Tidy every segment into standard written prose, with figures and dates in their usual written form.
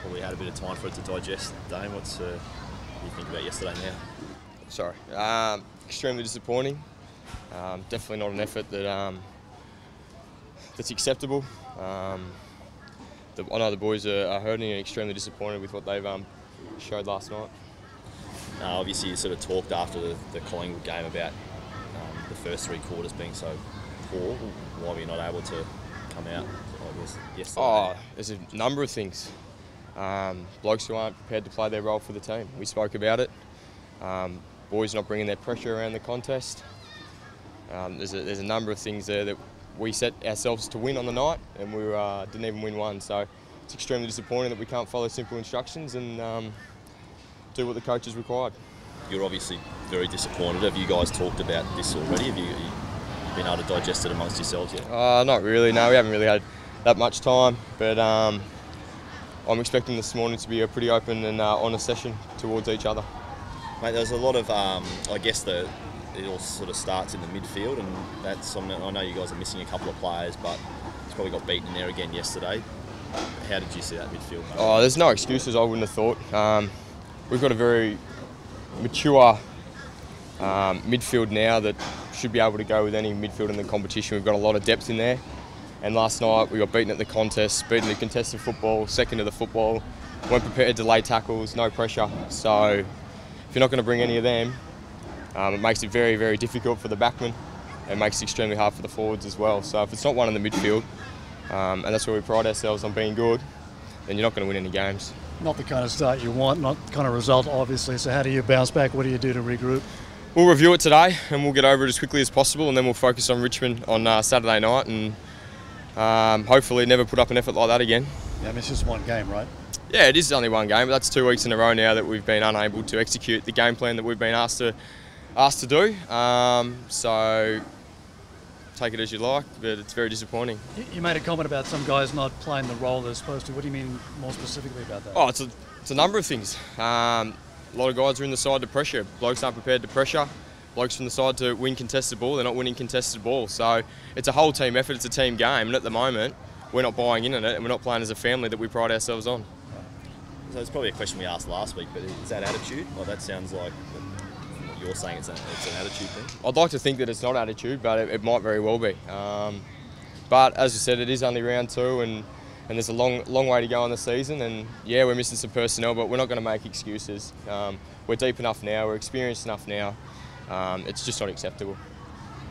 probably had a bit of time for it to digest. Dane, what do you think about yesterday now? Sorry. Extremely disappointing. Definitely not an effort that that's acceptable. I know the boys are hurting and extremely disappointed with what they've showed last night. Obviously, you sort of talked after the Collingwood game about the first 3 quarters being so poor. Why were you not able to come out, I guess, yesterday? There's a number of things. Blokes who aren't prepared to play their role for the team. We spoke about it. Boys not bringing their pressure around the contest. There's a number of things there that we set ourselves to win on the night, and we didn't even win one. So it's extremely disappointing that we can't follow simple instructions and do what the coach has required. You're obviously very disappointed. Have you guys talked about this already? Have you been able to digest it amongst yourselves yet? Not really. No, we haven't really had that much time. But I'm expecting this morning to be a pretty open and honest session towards each other. Mate, there's a lot of, I guess it all sort of starts in the midfield, and that's, I know you guys are missing a couple of players, but it's probably got beaten in there again yesterday. How did you see that midfield, mate? There's no excuses, I wouldn't have thought. We've got a very mature midfield now that should be able to go with any midfield in the competition. We've got a lot of depth in there, and last night we got beaten at the contest, beaten in contested football, second to the football, weren't prepared to lay tackles, no pressure. So if you're not going to bring any of them, it makes it very, very difficult for the backmen. It makes it extremely hard for the forwards as well. So if it's not one in the midfield, and that's where we pride ourselves on being good, then you're not going to win any games. Not the kind of start you want, not the kind of result, obviously. So how do you bounce back? What do you do to regroup? We'll review it today and we'll get over it as quickly as possible, and then we'll focus on Richmond on Saturday night and hopefully never put up an effort like that again. Yeah, I mean, it's just one game, right? Yeah, it is only one game, but that's 2 weeks in a row now that we've been unable to execute the game plan that we've been asked to do. So take it as you like, but it's very disappointing. You made a comment about some guys not playing the role they're supposed to. What do you mean more specifically about that? It's a number of things. A lot of guys are in the side to pressure. Blokes aren't prepared to pressure. Blokes from the side to win contested ball, they're not winning contested ball. So it's a whole team effort, it's a team game, and at the moment we're not buying in on it, and we're not playing as a family that we pride ourselves on. So it's probably a question we asked last week, but is that attitude? Well, that sounds like what you're saying it's an attitude thing. I'd like to think that it's not attitude, but it might very well be. But as you said, it is only round 2, and there's a long way to go in the season. And yeah, we're missing some personnel, but we're not going to make excuses. We're deep enough now, we're experienced enough now. It's just not acceptable.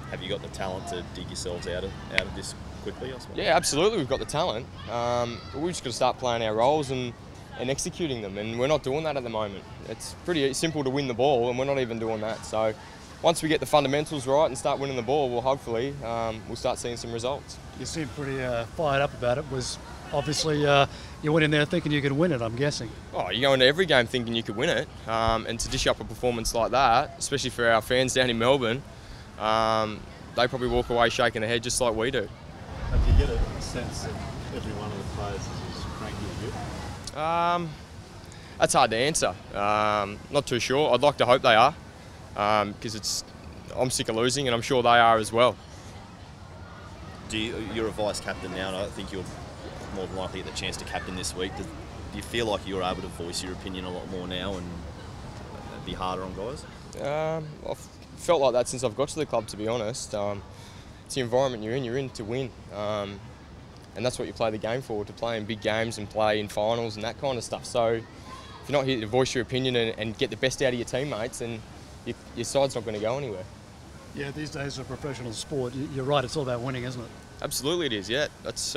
Have you got the talent to dig yourselves out of this quickly, I suppose? Yeah, absolutely, we've got the talent. But we've just got to start playing our roles and executing them, and we're not doing that at the moment. It's pretty simple to win the ball, and we're not even doing that. So once we get the fundamentals right and start winning the ball, well, hopefully we'll start seeing some results. You seem pretty fired up about it. Was obviously you went in there thinking you could win it, I'm guessing. You go into every game thinking you could win it, and to dish up a performance like that, especially for our fans down in Melbourne, they probably walk away shaking their head just like we do. Do you get a sense that every one of the players is cranky a bit? That's hard to answer. Not too sure. I'd like to hope they are, because I'm sick of losing, and I'm sure they are as well. You're a vice captain now, and I think you're more than likely get the chance to captain this week. Do you feel like you're able to voice your opinion a lot more now and be harder on guys? I've felt like that since I've got to the club, to be honest. It's the environment you're in to win. And that's what you play the game for, to play in big games and play in finals and that kind of stuff. So if you're not here to voice your opinion and get the best out of your teammates, then your side's not going to go anywhere. Yeah, these days of professional sport, you're right, it's all about winning, isn't it? Absolutely it is, yeah. That's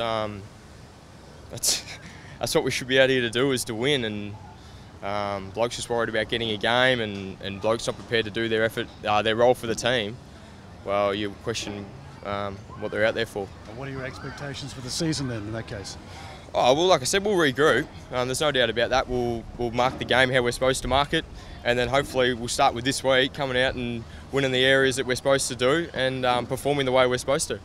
what we should be out here to do, is to win. And blokes just worried about getting a game, and blokes not prepared to do their effort, their role for the team. Well, you question what they're out there for. And what are your expectations for the season then, in that case? Well, like I said, we'll regroup. There's no doubt about that. We'll mark the game how we're supposed to mark it, and then hopefully we'll start with this week coming out and winning the areas that we're supposed to do and performing the way we're supposed to.